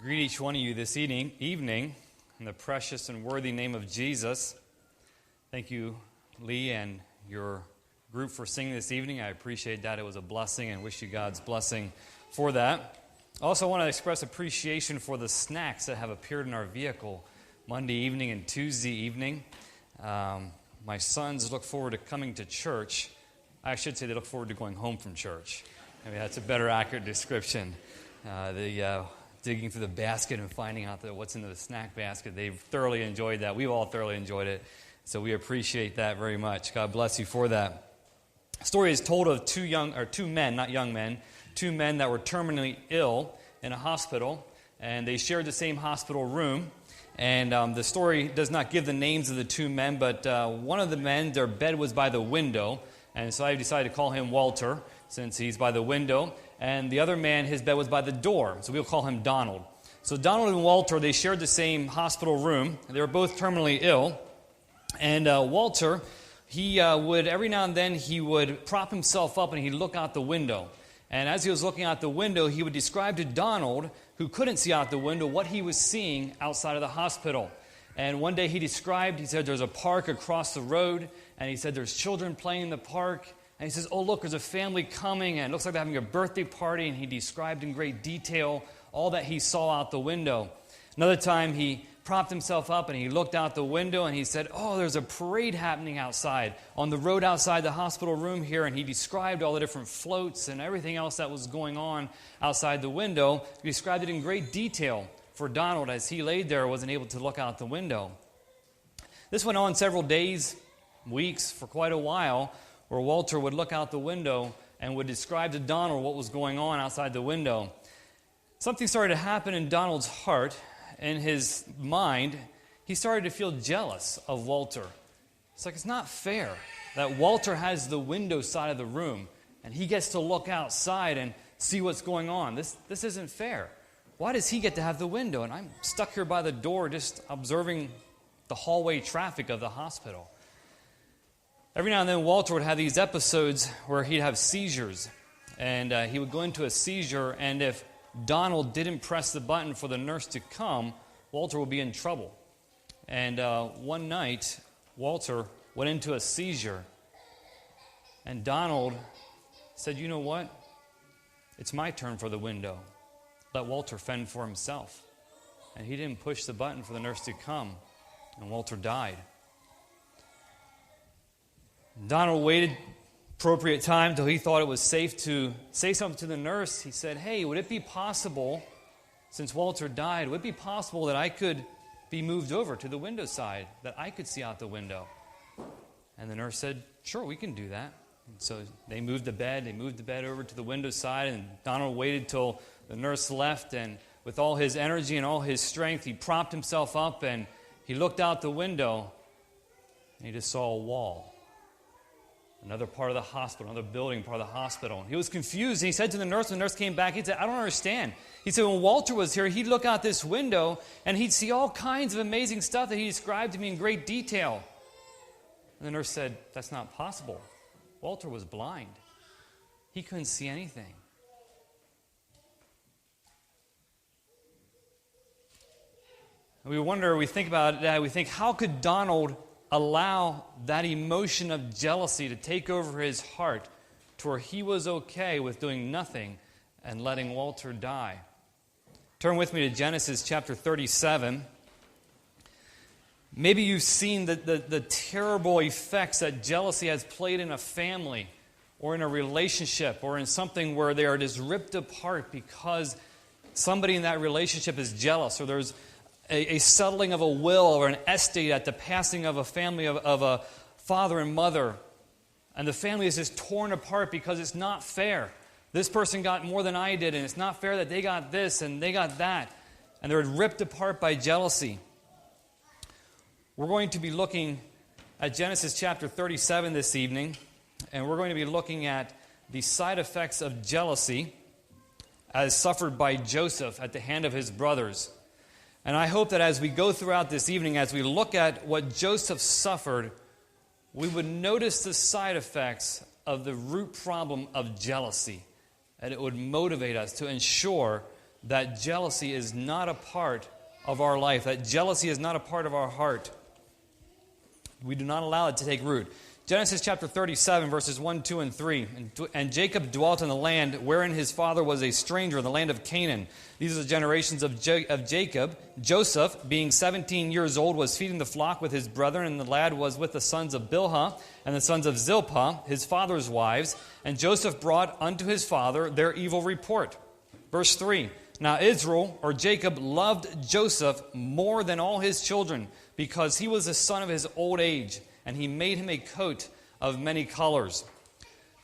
Greet each one of you this evening in the precious and worthy name of Jesus. Thank you, Lee, and your group for singing this evening. I appreciate that. It was a blessing and wish you God's blessing for that. I also want to express appreciation for the snacks that have appeared in our vehicle Monday evening and Tuesday evening. My sons look forward to coming to church. I should say they look forward to going home from church. Maybe that's a better, accurate description. Digging through the basket and finding out what's in the snack basket. They've thoroughly enjoyed that. We've all thoroughly enjoyed it. So we appreciate that very much. God bless you for that. The story is told of two men that were terminally ill in a hospital, and they shared the same hospital room. And the story does not give the names of the two men, but one of the men, their bed was by the window, and so I decided to call him Walter, since he's by the window. And the other man, his bed was by the door, so we'll call him Donald. So Donald and Walter, they shared the same hospital room. They were both terminally ill. And Walter, he would, every now and then, he would prop himself up and he'd look out the window. And as he was looking out the window, he would describe to Donald, who couldn't see out the window, what he was seeing outside of the hospital. And one day he said there's a park across the road, and he said there's children playing in the park. And he says, oh, look, there's a family coming, and it looks like they're having a birthday party, and he described in great detail all that he saw out the window. Another time, he propped himself up, and he looked out the window, and he said, oh, there's a parade happening outside, on the road outside the hospital room here, and he described all the different floats and everything else that was going on outside the window. He described it in great detail for Donald as he laid there, wasn't able to look out the window. This went on several days, weeks, for quite a while, where Walter would look out the window and would describe to Donald what was going on outside the window. Something started to happen in Donald's heart, in his mind. He started to feel jealous of Walter. It's like, it's not fair that Walter has the window side of the room and he gets to look outside and see what's going on. This isn't fair. Why does he get to have the window? And I'm stuck here by the door just observing the hallway traffic of the hospital. Every now and then, Walter would have these episodes where he'd have seizures, and he would go into a seizure, and if Donald didn't press the button for the nurse to come, Walter would be in trouble. And one night, Walter went into a seizure, and Donald said, you know what? It's my turn for the window. Let Walter fend for himself. And he didn't push the button for the nurse to come, and Walter died. Donald waited appropriate time until he thought it was safe to say something to the nurse. He said, hey, would it be possible, since Walter died, would it be possible that I could be moved over to the window side, that I could see out the window? And the nurse said, sure, we can do that. And so they moved the bed over to the window side, and Donald waited till the nurse left, and with all his energy and all his strength, he propped himself up, and he looked out the window, and he just saw a wall. Another part of the hospital, another building part of the hospital. He was confused. He said to the nurse, when the nurse came back, he said, I don't understand. He said, when Walter was here, he'd look out this window and he'd see all kinds of amazing stuff that he described to me in great detail. And the nurse said, that's not possible. Walter was blind. He couldn't see anything. And we think about that, we think, how could Donald allow that emotion of jealousy to take over his heart to where he was okay with doing nothing and letting Walter die? Turn with me to Genesis chapter 37. Maybe you've seen the terrible effects that jealousy has played in a family or in a relationship or in something where they are just ripped apart because somebody in that relationship is jealous, or there's a settling of a will or an estate at the passing of a family of a father and mother. And the family is just torn apart because it's not fair. This person got more than I did, and it's not fair that they got this and they got that. And they're ripped apart by jealousy. We're going to be looking at Genesis chapter 37 this evening, and we're going to be looking at the side effects of jealousy as suffered by Joseph at the hand of his brothers. And I hope that as we go throughout this evening, as we look at what Joseph suffered, we would notice the side effects of the root problem of jealousy. And it would motivate us to ensure that jealousy is not a part of our life, that jealousy is not a part of our heart. We do not allow it to take root. Genesis chapter 37, verses 1, 2, and 3. And Jacob dwelt in the land wherein his father was a stranger, in the land of Canaan. These are the generations of Jacob. Joseph, being 17 years old, was feeding the flock with his brethren, and the lad was with the sons of Bilhah and the sons of Zilpah, his father's wives. And Joseph brought unto his father their evil report. Verse 3. Now Israel, or Jacob, loved Joseph more than all his children, because he was the son of his old age, and he made him a coat of many colors.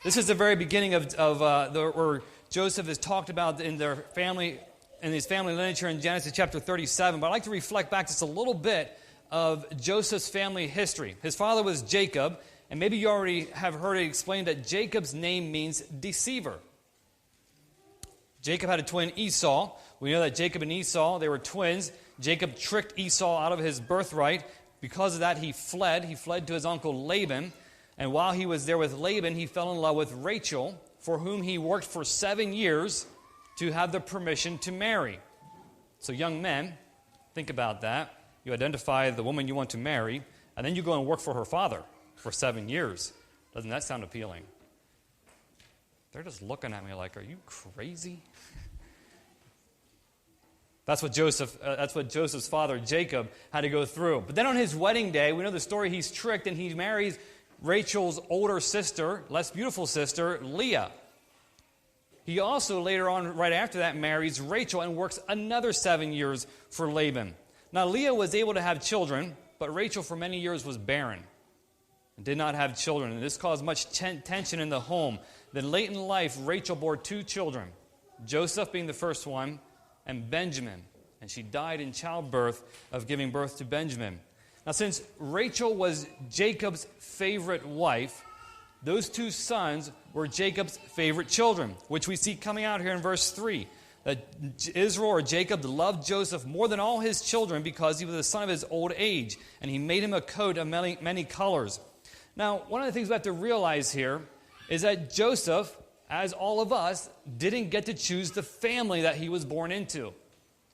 This is the very beginning where Joseph is talked about in their family, in his family lineage here in Genesis chapter 37. But I'd like to reflect back just a little bit of Joseph's family history. His father was Jacob, and maybe you already have heard it explained that Jacob's name means deceiver. Jacob had a twin, Esau. We know that Jacob and Esau, they were twins. Jacob tricked Esau out of his birthright. Because of that, he fled. He fled to his uncle Laban. And while he was there with Laban, he fell in love with Rachel, for whom he worked for 7 years to have the permission to marry. So young men, think about that. You identify the woman you want to marry, and then you go and work for her father for 7 years. Doesn't that sound appealing? They're just looking at me like, are you crazy? That's what Joseph's father, Jacob, had to go through. But then on his wedding day, we know the story, he's tricked and he marries Rachel's older sister, less beautiful sister, Leah. He also later on, right after that, marries Rachel and works another 7 years for Laban. Now Leah was able to have children, but Rachel for many years was barren and did not have children. And this caused much tension in the home. Then late in life, Rachel bore 2 children, Joseph being the first one, and Benjamin. And she died in childbirth of giving birth to Benjamin. Now, since Rachel was Jacob's favorite wife, those 2 sons were Jacob's favorite children, which we see coming out here in verse 3. That Israel, or Jacob, loved Joseph more than all his children because he was the son of his old age, and he made him a coat of many colors. Now, one of the things we have to realize here is that Joseph, as all of us, didn't get to choose the family that he was born into.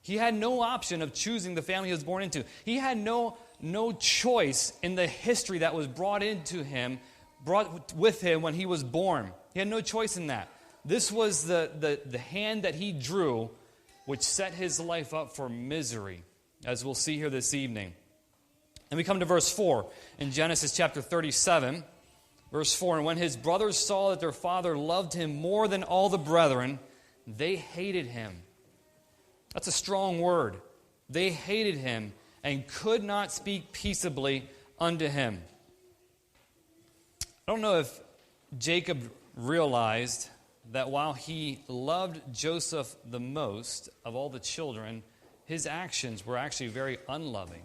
He had no option of choosing the family he was born into. He had no choice in the history that was brought with him when he was born. He had no choice in that. This was the hand that he drew, which set his life up for misery, as we'll see here this evening. And we come to verse 4 in Genesis chapter 37. Verse 4, and when his brothers saw that their father loved him more than all the brethren, they hated him. That's a strong word. They hated him and could not speak peaceably unto him. I don't know if Jacob realized that while he loved Joseph the most of all the children, his actions were actually very unloving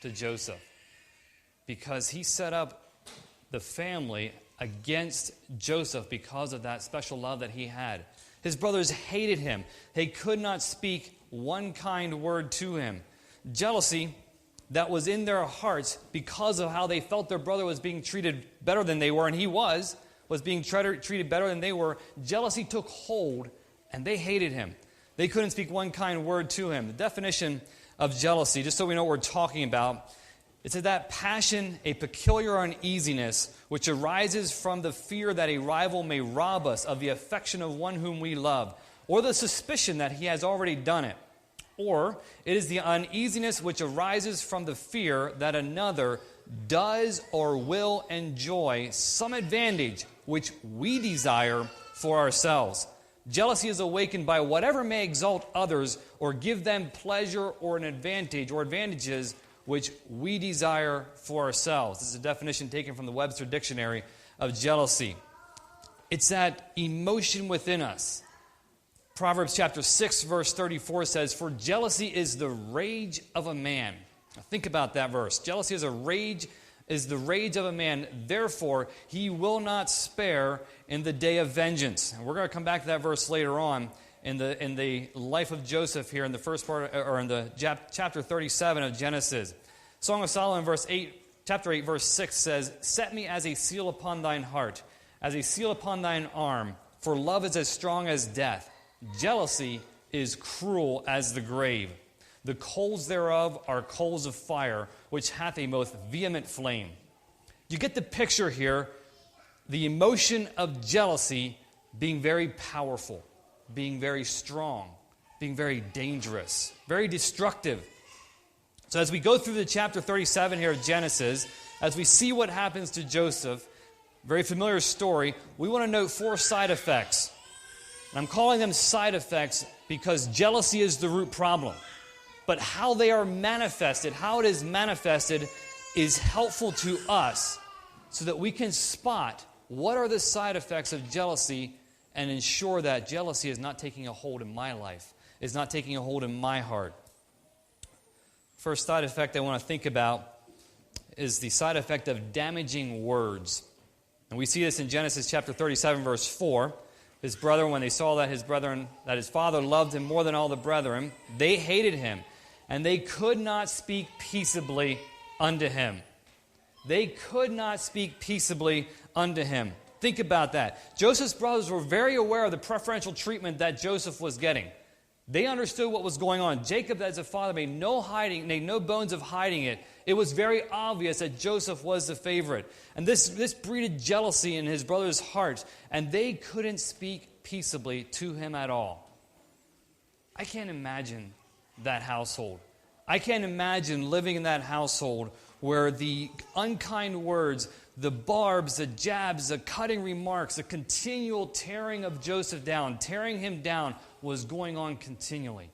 to Joseph, because he set up the family against Joseph because of that special love that he had. His brothers hated him. They could not speak one kind word to him. Jealousy that was in their hearts because of how they felt their brother was being treated better than they were, and he was being treated better than they were. Jealousy took hold, and they hated him. They couldn't speak one kind word to him. The definition of jealousy, just so we know what we're talking about, it's that passion, a peculiar uneasiness, which arises from the fear that a rival may rob us of the affection of one whom we love, or the suspicion that he has already done it. Or it is the uneasiness which arises from the fear that another does or will enjoy some advantage which we desire for ourselves. Jealousy is awakened by whatever may exalt others or give them pleasure or an advantage or advantages which we desire for ourselves. This is a definition taken from the Webster Dictionary of jealousy. It's that emotion within us. Proverbs chapter 6, verse 34 says, for jealousy is the rage of a man. Now think about that verse. Jealousy is the rage of a man. Therefore, he will not spare in the day of vengeance. And we're going to come back to that verse later on in the life of Joseph here in the first part, or in the chapter 37 of Genesis. Song of Solomon, chapter 8, verse 6 says, set me as a seal upon thine heart, as a seal upon thine arm, for love is as strong as death. Jealousy is cruel as the grave. The coals thereof are coals of fire, which hath a most vehement flame. You get the picture here, the emotion of jealousy being very powerful, being very strong, being very dangerous, very destructive. So as we go through the chapter 37 here of Genesis, as we see what happens to Joseph, very familiar story, we want to note 4 side effects. And I'm calling them side effects because jealousy is the root problem. But how they are manifested, how it is manifested, is helpful to us so that we can spot what are the side effects of jealousy and ensure that jealousy is not taking a hold in my life, is not taking a hold in my heart. First side effect I want to think about is the side effect of damaging words. And we see this in Genesis chapter 37, verse 4. His brethren, when they saw that his father loved him more than all the brethren, they hated him, and they could not speak peaceably unto him. They could not speak peaceably unto him. Think about that. Joseph's brothers were very aware of the preferential treatment that Joseph was getting. They understood what was going on. Jacob, as a father, made no bones of hiding it. It was very obvious that Joseph was the favorite. And this breeded jealousy in his brothers' hearts, and they couldn't speak peaceably to him at all. I can't imagine that household. I can't imagine living in that household where the unkind words, the barbs, the jabs, the cutting remarks, the continual tearing of Joseph down, tearing him down, was going on continually.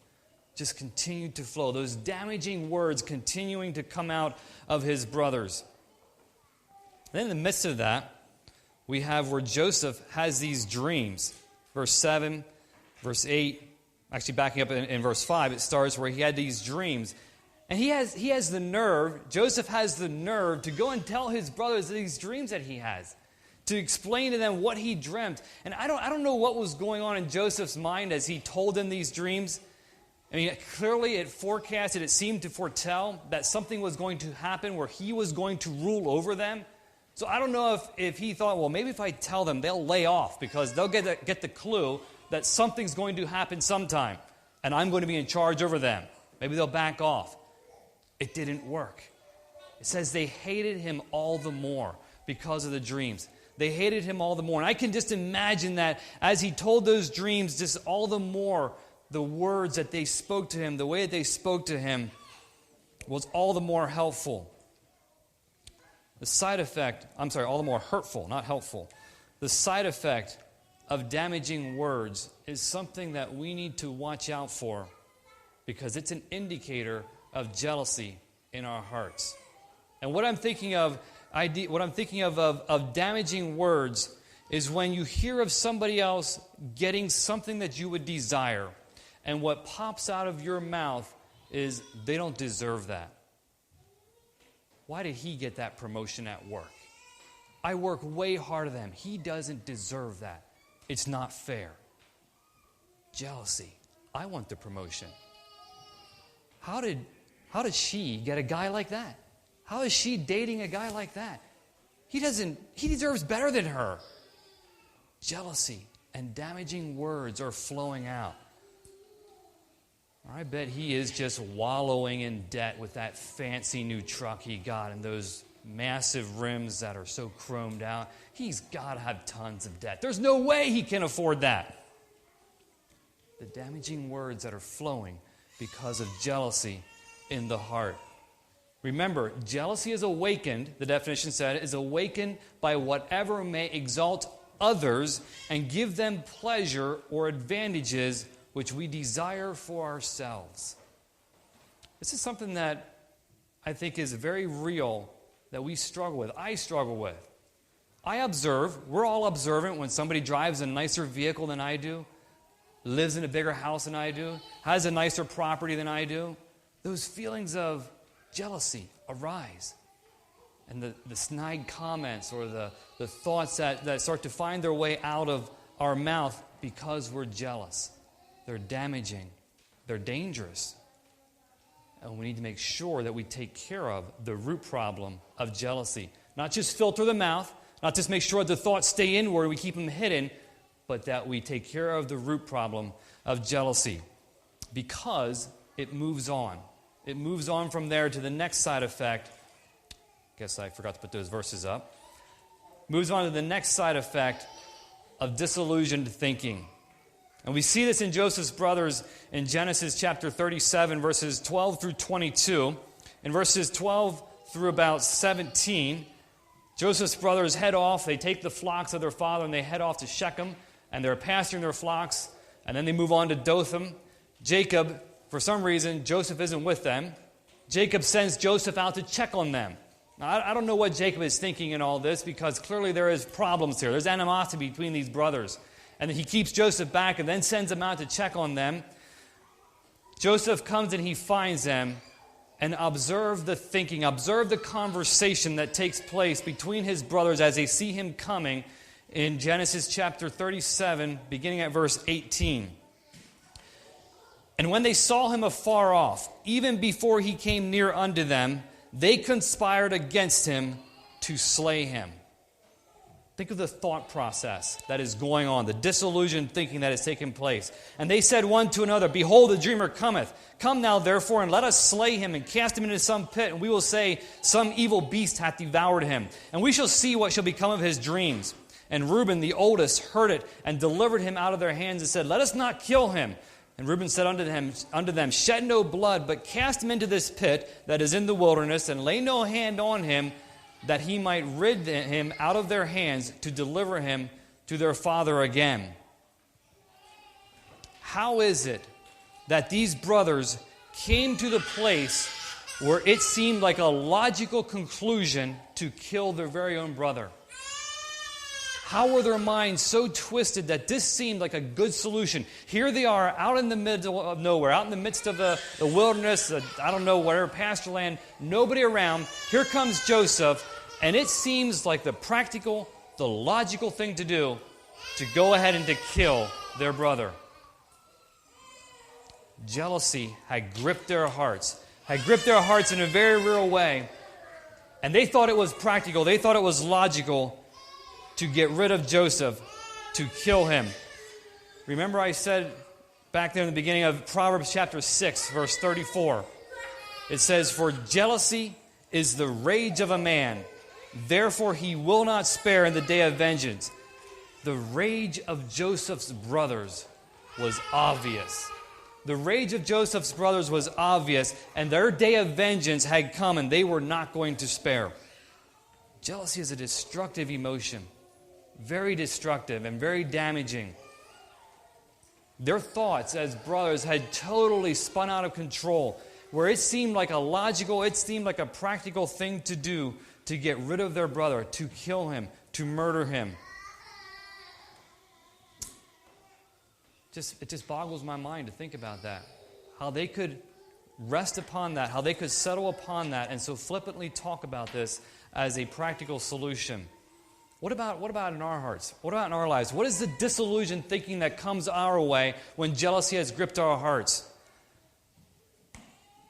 Just continued to flow. Those damaging words continuing to come out of his brothers. Then in the midst of that, we have where Joseph has these dreams. Verse 7, verse 8, actually backing up in verse 5, it starts where he had these dreams. And he has the nerve, Joseph has the nerve to go and tell his brothers these dreams that he has, to explain to them what he dreamt. And I don't know what was going on in Joseph's mind as he told them these dreams. I mean, clearly it forecasted, it seemed to foretell that something was going to happen where he was going to rule over them. So I don't know if he thought, well, maybe if I tell them, they'll lay off because they'll get the clue that something's going to happen sometime and I'm going to be in charge over them. Maybe they'll back off. It didn't work. It says they hated him all the more because of the dreams. They hated him all the more. And I can just imagine that as he told those dreams, just all the more the words that they spoke to him, the way that they spoke to him was all the more helpful. The side effect, all the more hurtful, not helpful. The side effect of damaging words is something that we need to watch out for because it's an indicator of jealousy in our hearts. And what I'm thinking of damaging words is when you hear of somebody else getting something that you would desire, and what pops out of your mouth is they don't deserve that. Why did he get that promotion at work? I work way harder than him. He doesn't deserve that. It's not fair. Jealousy. I want the promotion. How did she get a guy like that? How is she dating a guy like that? He deserves better than her. Jealousy and damaging words are flowing out. I bet he is just wallowing in debt with that fancy new truck he got and those massive rims that are so chromed out. He's got to have tons of debt. There's no way he can afford that. The damaging words that are flowing because of jealousy in the heart. Remember, jealousy is awakened, the definition said, is awakened by whatever may exalt others and give them pleasure or advantages which we desire for ourselves. This is something that I think is very real that we struggle with. I struggle with. I observe, we're all observant when somebody drives a nicer vehicle than I do, lives in a bigger house than I do, has a nicer property than I do. Those feelings of jealousy arise. And the snide comments or the thoughts that start to find their way out of our mouth because we're jealous. They're damaging. They're dangerous. And we need to make sure that we take care of the root problem of jealousy. Not just filter the mouth, not just make sure the thoughts stay inward, we keep them hidden, but that we take care of the root problem of jealousy. because it moves on. It moves on from there to the next side effect. Guess I forgot to put those verses up. Moves on to the next side effect of disillusioned thinking. And we see this in Joseph's brothers in Genesis chapter 37, verses 12 through 22. In verses 12 through about 17, Joseph's brothers head off. They take the flocks of their father and they head off to Shechem, and they're pasturing their flocks, and then they move on to Dothan. Jacob, for some reason, Joseph isn't with them. Jacob sends Joseph out to check on them. Now, I don't know what Jacob is thinking in all this, because clearly there is problems here. There's animosity between these brothers. And he keeps Joseph back and then sends him out to check on them. Joseph comes and he finds them, and observe the thinking, observe the conversation that takes place between his brothers as they see him coming in Genesis chapter 37, beginning at verse 18. And when they saw him afar off, even before he came near unto them, they conspired against him to slay him. Think of the thought process that is going on, the disillusioned thinking that has taken place. And they said one to another, Behold, the dreamer cometh. Come now, therefore, and let us slay him and cast him into some pit, and we will say, Some evil beast hath devoured him. And we shall see what shall become of his dreams. And Reuben, the oldest, heard it, and delivered him out of their hands, and said, Let us not kill him. And Reuben said unto them, Shed no blood, but cast him into this pit that is in the wilderness, and lay no hand on him, that he might rid him out of their hands to deliver him to their father again. How is it that these brothers came to the place where it seemed like a logical conclusion to kill their very own brother? How were their minds so twisted that this seemed like a good solution? Here they are out in the middle of nowhere, out in the midst of the wilderness, I don't know, whatever, pasture land, nobody around. Here comes Joseph, and it seems like the practical, the logical thing to do to go ahead and to kill their brother. Jealousy had gripped their hearts in a very real way, and they thought it was practical, they thought it was logical to get rid of Joseph, to kill him. Remember I said back there in the beginning of Proverbs chapter 6, verse 34, it says, For jealousy is the rage of a man, therefore he will not spare in the day of vengeance. The rage of Joseph's brothers was obvious. The rage of Joseph's brothers was obvious, and their day of vengeance had come, and they were not going to spare. Jealousy is a destructive emotion. Very destructive and very damaging. Their thoughts as brothers had totally spun out of control, where it seemed like a practical thing to do to get rid of their brother, to kill him, to murder him. It just boggles my mind to think about that. How they could rest upon that, how they could settle upon that, and so flippantly talk about this as a practical solution. What about in our hearts? What about in our lives? What is the disillusioned thinking that comes our way when jealousy has gripped our hearts?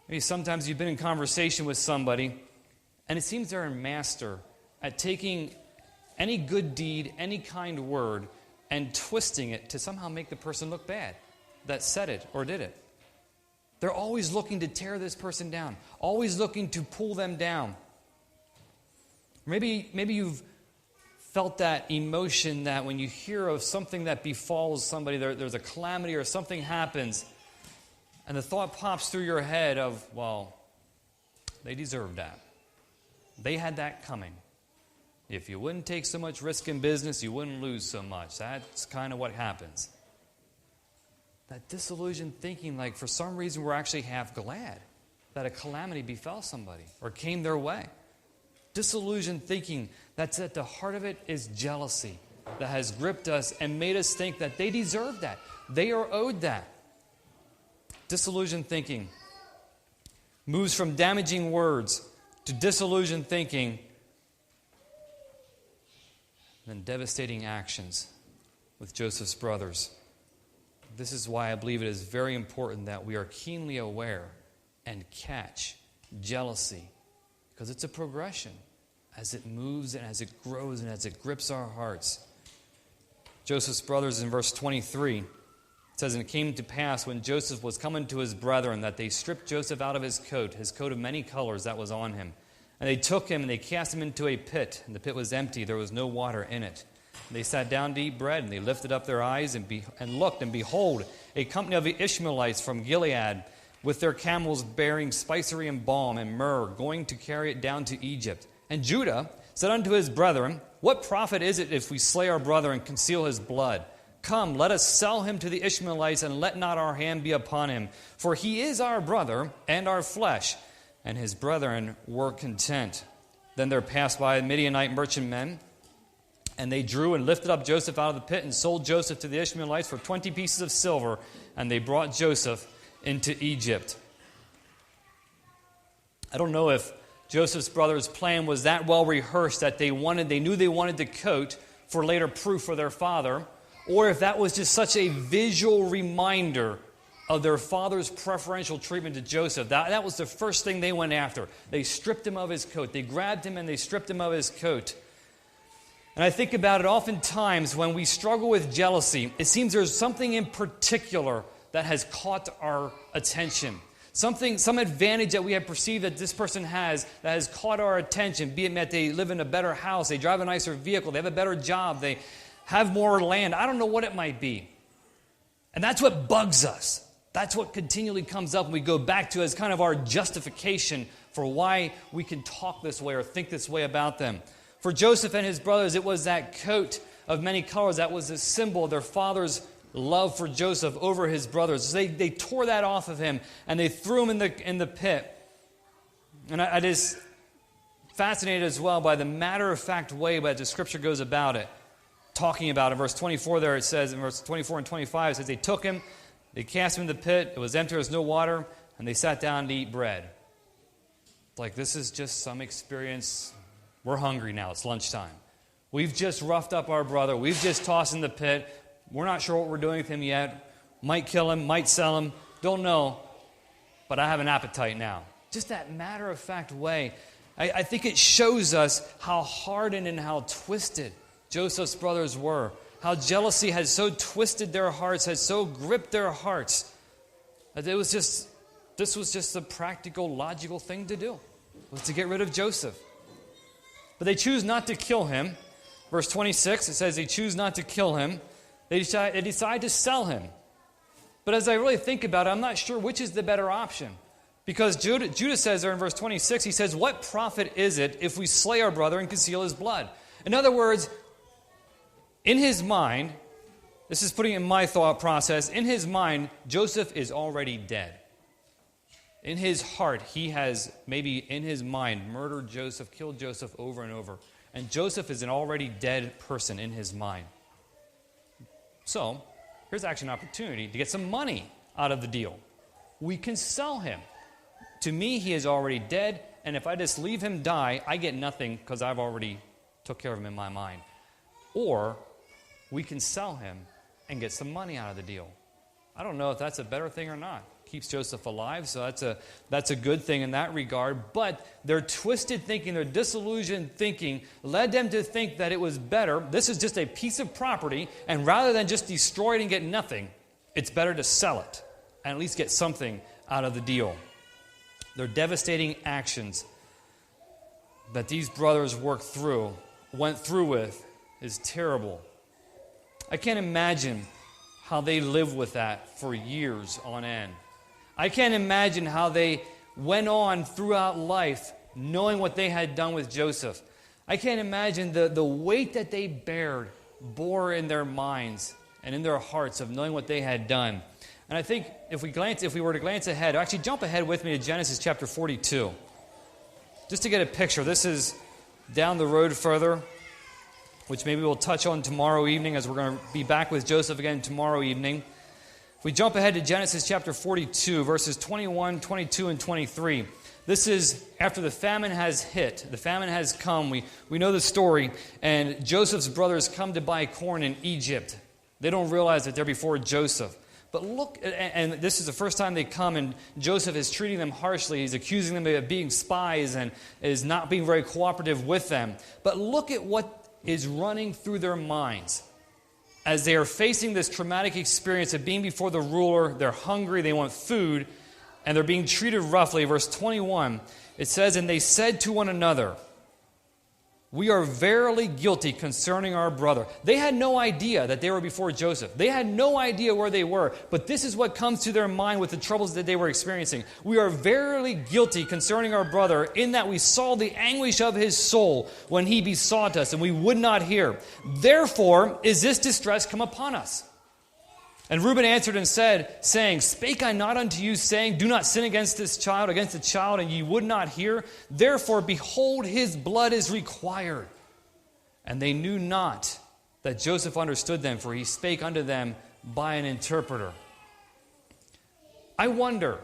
Maybe sometimes you've been in conversation with somebody, and it seems they're a master at taking any good deed, any kind word, and twisting it to somehow make the person look bad that said it or did it. They're always looking to tear this person down, always looking to pull them down. Maybe you've felt that emotion that when you hear of something that befalls somebody, there's a calamity or something happens, and the thought pops through your head of, well, they deserve that. They had that coming. If you wouldn't take so much risk in business, you wouldn't lose so much. That's kind of what happens. That disillusioned thinking, like for some reason we're actually half glad that a calamity befell somebody or came their way. Disillusioned thinking, that's at the heart of it is jealousy that has gripped us and made us think that they deserve that. They are owed that. Disillusioned thinking moves from damaging words to disillusioned thinking, then devastating actions with Joseph's brothers. This is why I believe it is very important that we are keenly aware and catch jealousy, because it's a progression as it moves and as it grows and as it grips our hearts. Joseph's brothers in verse 23, It says, "And it came to pass when Joseph was coming to his brethren that they stripped Joseph out of his coat of many colors that was on him. And they took him and they cast him into a pit. And the pit was empty, there was no water in it. And they sat down to eat bread, and they lifted up their eyes and looked, and behold, a company of the Ishmaelites from Gilead, with their camels bearing spicery and balm and myrrh, going to carry it down to Egypt. And Judah said unto his brethren, What profit is it if we slay our brother and conceal his blood? Come, let us sell him to the Ishmaelites, and let not our hand be upon him. For he is our brother and our flesh. And his brethren were content. Then there passed by Midianite merchantmen, and they drew and lifted up Joseph out of the pit, and sold Joseph to the Ishmaelites for 20 pieces of silver. And they brought Joseph into Egypt." I don't know if Joseph's brothers' plan was that well rehearsed that they knew they wanted the coat for later proof for their father, or if that was just such a visual reminder of their father's preferential treatment to Joseph. That was the first thing they went after. They stripped him of his coat. They grabbed him and they stripped him of his coat. And I think about it oftentimes when we struggle with jealousy, it seems there's something in particular that has caught our attention. Some advantage that we have perceived that this person has that has caught our attention, be it that they live in a better house, they drive a nicer vehicle, they have a better job, they have more land. I don't know what it might be. And that's what bugs us. That's what continually comes up and we go back to as kind of our justification for why we can talk this way or think this way about them. For Joseph and his brothers, it was that coat of many colors that was a symbol of their father's love for Joseph over his brothers. So they tore that off of him and they threw him in the pit. And I just fascinated as well by the matter-of-fact way that the Scripture goes about it, talking about it. Verse 24 there, it says, in verse 24 and 25, it says, "They took him, they cast him in the pit, it was empty, there was no water, and they sat down to eat bread." Like, this is just some experience. We're hungry now, it's lunchtime. We've just roughed up our brother, we've just tossed in the pit, we're not sure what we're doing with him yet, might kill him, might sell him, don't know, but I have an appetite now. Just that matter-of-fact way. I think it shows us how hardened and how twisted Joseph's brothers were. How jealousy had so twisted their hearts, had so gripped their hearts. That this was just the practical, logical thing to do, was to get rid of Joseph. But they choose not to kill him. Verse 26, it says they choose not to kill him. They decide to sell him. But as I really think about it, I'm not sure which is the better option. Because Judah says there in verse 26, he says, "What profit is it if we slay our brother and conceal his blood?" In other words, in his mind, this is putting it in my thought process, in his mind, Joseph is already dead. In his heart, he has, maybe in his mind, murdered Joseph, killed Joseph over and over. And Joseph is an already dead person in his mind. So, here's actually an opportunity to get some money out of the deal. We can sell him. To me, he is already dead, and if I just leave him die, I get nothing because I've already took care of him in my mind. Or we can sell him and get some money out of the deal. I don't know if that's a better thing or not. Keeps Joseph alive, so that's a good thing in that regard. But their twisted thinking, their disillusioned thinking, led them to think that it was better. This is just a piece of property, and rather than just destroy it and get nothing, it's better to sell it and at least get something out of the deal. Their devastating actions that these brothers went through with, is terrible. I can't imagine how they lived with that for years on end. I can't imagine how they went on throughout life knowing what they had done with Joseph. I can't imagine the weight that they bore in their minds and in their hearts of knowing what they had done. And I think if we were to glance ahead, actually jump ahead with me to Genesis chapter 42. Just to get a picture. This is down the road further, which maybe we'll touch on tomorrow evening as we're going to be back with Joseph again tomorrow evening. If we jump ahead to Genesis chapter 42, verses 21, 22, and 23. This is after the famine has hit. The famine has come. We know the story. And Joseph's brothers come to buy corn in Egypt. They don't realize that they're before Joseph. But look, and this is the first time they come, and Joseph is treating them harshly. He's accusing them of being spies and is not being very cooperative with them. But look at what is running through their minds. as they are facing this traumatic experience of being before the ruler, they're hungry, they want food, and they're being treated roughly. Verse 21, it says, "And they said to one another, 'We are verily guilty concerning our brother.'" They had no idea that they were before Joseph. They had no idea where they were, but this is what comes to their mind with the troubles that they were experiencing. "We are verily guilty concerning our brother, in that we saw the anguish of his soul when he besought us, and we would not hear. Therefore is this distress come upon us." And Reuben answered and said, saying, "Spake I not unto you, saying, Do not sin against this child, against the child, and ye would not hear? Therefore, behold, his blood is required." And they knew not that Joseph understood them, for he spake unto them by an interpreter. I wonder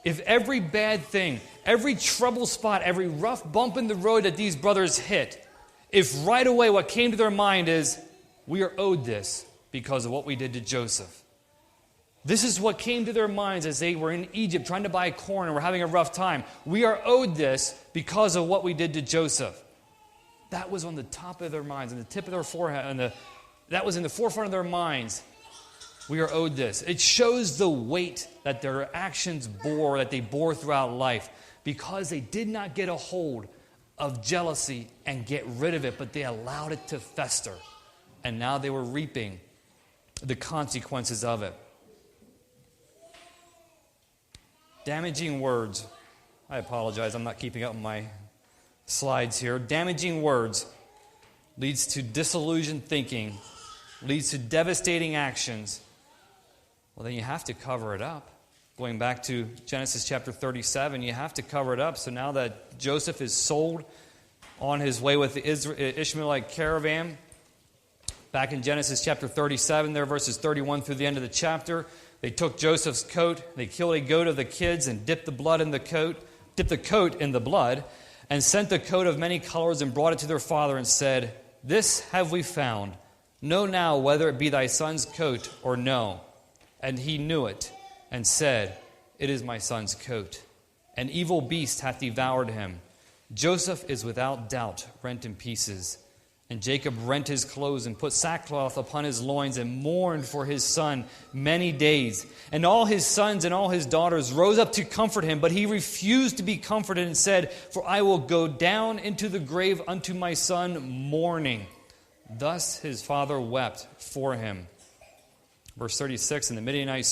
if every bad thing, every trouble spot, every rough bump in the road that these brothers hit, if right away what came to their mind is, we are owed this because of what we did to Joseph. This is what came to their minds as they were in Egypt trying to buy corn and were having a rough time. We are owed this because of what we did to Joseph. That was on the top of their minds, on the tip of their forehead, and that was in the forefront of their minds. We are owed this. It shows the weight that their actions bore, that they bore throughout life, because they did not get a hold of jealousy and get rid of it, but they allowed it to fester. And now they were reaping the consequences of it. Damaging words. I apologize, I'm not keeping up with my slides here. Damaging words leads to disillusioned thinking, leads to devastating actions. Well, then you have to cover it up. Going back to Genesis chapter 37, you have to cover it up. So now that Joseph is sold on his way with the Ishmaelite caravan, back in Genesis chapter 37, there, verses 31 through the end of the chapter, they took Joseph's coat, they killed a goat of the kids and dipped the coat in the blood, and sent the coat of many colors and brought it to their father and said, "This have we found. Know now whether it be thy son's coat or no." And he knew it, and said, "It is my son's coat. An evil beast hath devoured him. Joseph is without doubt rent in pieces." And Jacob rent his clothes and put sackcloth upon his loins and mourned for his son many days. And all his sons and all his daughters rose up to comfort him, but he refused to be comforted and said, "For I will go down into the grave unto my son mourning." Thus his father wept for him. Verse 36, "And the Midianites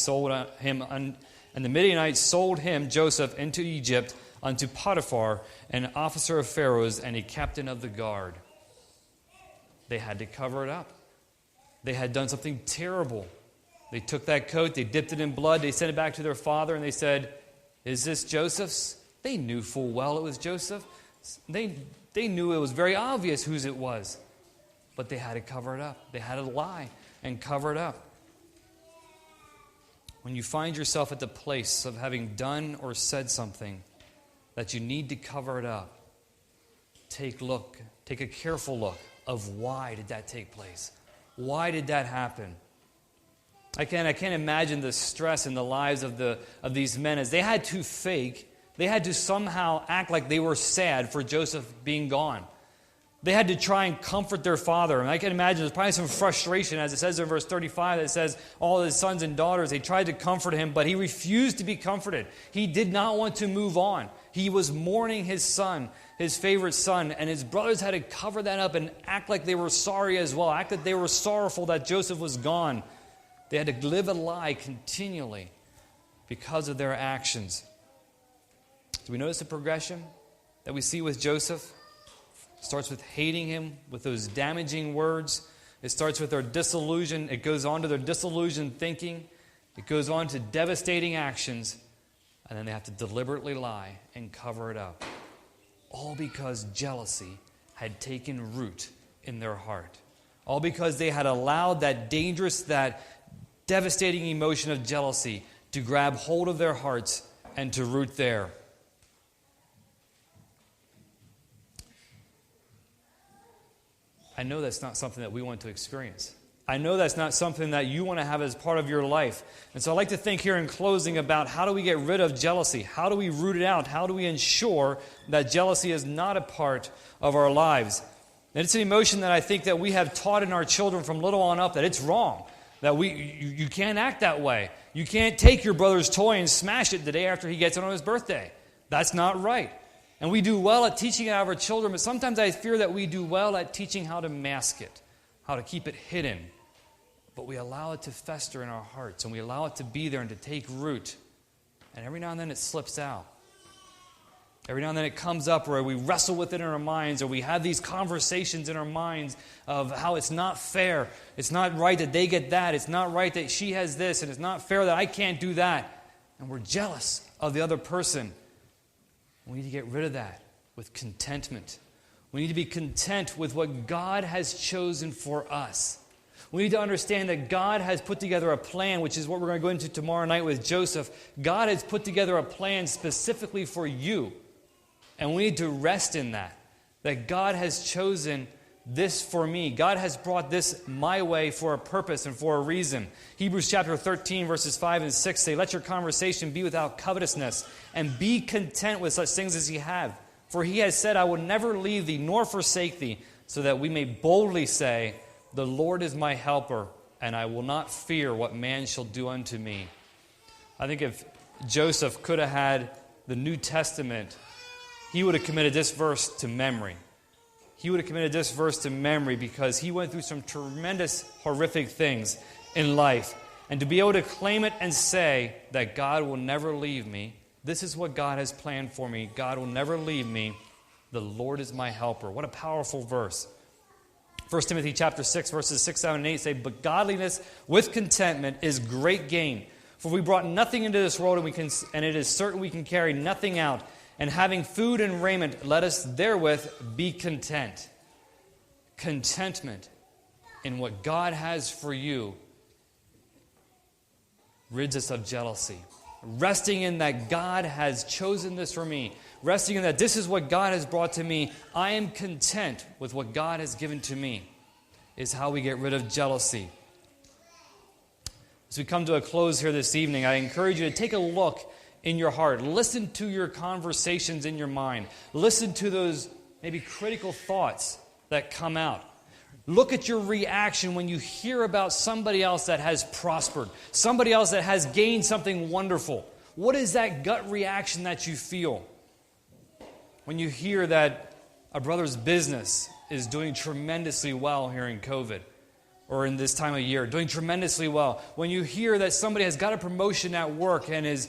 sold him, Joseph, into Egypt unto Potiphar, an officer of Pharaoh's and a captain of the guard." They had to cover it up. They had done something terrible. They took that coat, they dipped it in blood, they sent it back to their father, and they said, "Is this Joseph's?" They knew full well it was Joseph. They knew it was very obvious whose it was. But they had to cover it up. They had to lie and cover it up. When you find yourself at the place of having done or said something that you need to cover it up, take a careful look of why did that take place? Why did that happen? I can't imagine the stress in the lives of these men as they had to somehow act like they were sad for Joseph being gone. They had to try and comfort their father. And I can imagine there's probably some frustration, as it says in verse 35, that says all his sons and daughters, they tried to comfort him, but he refused to be comforted. He did not want to move on. He was mourning his son, his favorite son, and his brothers had to cover that up and act like they were sorry as well, act like they were sorrowful that Joseph was gone. They had to live a lie continually because of their actions. Do we notice the progression that we see with Joseph? It starts with hating him with those damaging words. It starts with their disillusion. It goes on to their disillusioned thinking. It goes on to devastating actions. And then they have to deliberately lie and cover it up. All because jealousy had taken root in their heart. All because they had allowed that dangerous, that devastating emotion of jealousy to grab hold of their hearts and to root there. I know that's not something that we want to experience. I know that's not something that you want to have as part of your life. And so I'd like to think here in closing about how do we get rid of jealousy? How do we root it out? How do we ensure that jealousy is not a part of our lives? And it's an emotion that I think that we have taught in our children from little on up that it's wrong, that you can't act that way. You can't take your brother's toy and smash it the day after he gets it on his birthday. That's not right. And we do well at teaching it out of our children, but sometimes I fear that we do well at teaching how to mask it, how to keep it hidden. But we allow it to fester in our hearts, and we allow it to be there and to take root. And every now and then it slips out. Every now and then it comes up where we wrestle with it in our minds, or we have these conversations in our minds of how it's not fair. It's not right that they get that. It's not right that she has this, and it's not fair that I can't do that. And we're jealous of the other person. We need to get rid of that with contentment. We need to be content with what God has chosen for us. We need to understand that God has put together a plan, which is what we're going to go into tomorrow night with Joseph. God has put together a plan specifically for you. And we need to rest in that God has chosen this for me. God has brought this my way for a purpose and for a reason. Hebrews chapter 13, verses 5 and 6 say, "Let your conversation be without covetousness, and be content with such things as ye have. For he has said, I will never leave thee nor forsake thee, so that we may boldly say, the Lord is my helper, and I will not fear what man shall do unto me." I think if Joseph could have had the New Testament, he would have committed this verse to memory. He would have committed this verse to memory because he went through some tremendous, horrific things in life. And to be able to claim it and say that God will never leave me, this is what God has planned for me, God will never leave me, the Lord is my helper. What a powerful verse. 1 Timothy chapter 6, verses 6, 7, and 8 say, "But godliness with contentment is great gain. For we brought nothing into this world, and it is certain we can carry nothing out. And having food and raiment, let us therewith be content." Contentment in what God has for you rids us of jealousy. Resting in that God has chosen this for me. Resting in that this is what God has brought to me. I am content with what God has given to me is how we get rid of jealousy. As we come to a close here this evening, I encourage you to take a look in your heart. Listen to your conversations in your mind. Listen to those maybe critical thoughts that come out. Look at your reaction when you hear about somebody else that has prospered, somebody else that has gained something wonderful. What is that gut reaction that you feel when you hear that a brother's business is doing tremendously well here in COVID or in this time of year, doing tremendously well? When you hear that somebody has got a promotion at work and is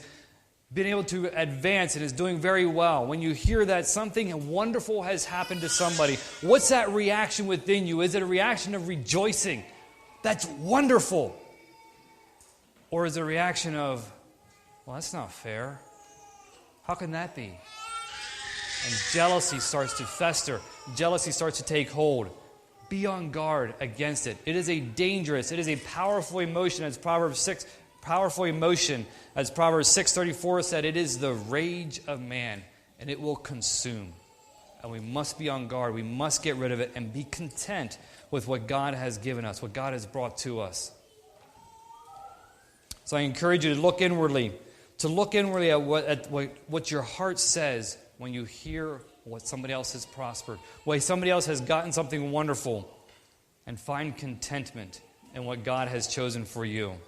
been able to advance and is doing very well. When you hear that something wonderful has happened to somebody, what's that reaction within you? Is it a reaction of rejoicing? That's wonderful. Or is it a reaction of, well, that's not fair. How can that be? And jealousy starts to fester. Jealousy starts to take hold. Be on guard against it. It is a dangerous, it is a powerful emotion, as Proverbs 6:34 said, "It is the rage of man, and it will consume." And we must be on guard. We must get rid of it and be content with what God has given us, what God has brought to us. So I encourage you to look inwardly at what your heart says when you hear what somebody else has prospered, when somebody else has gotten something wonderful, and find contentment in what God has chosen for you.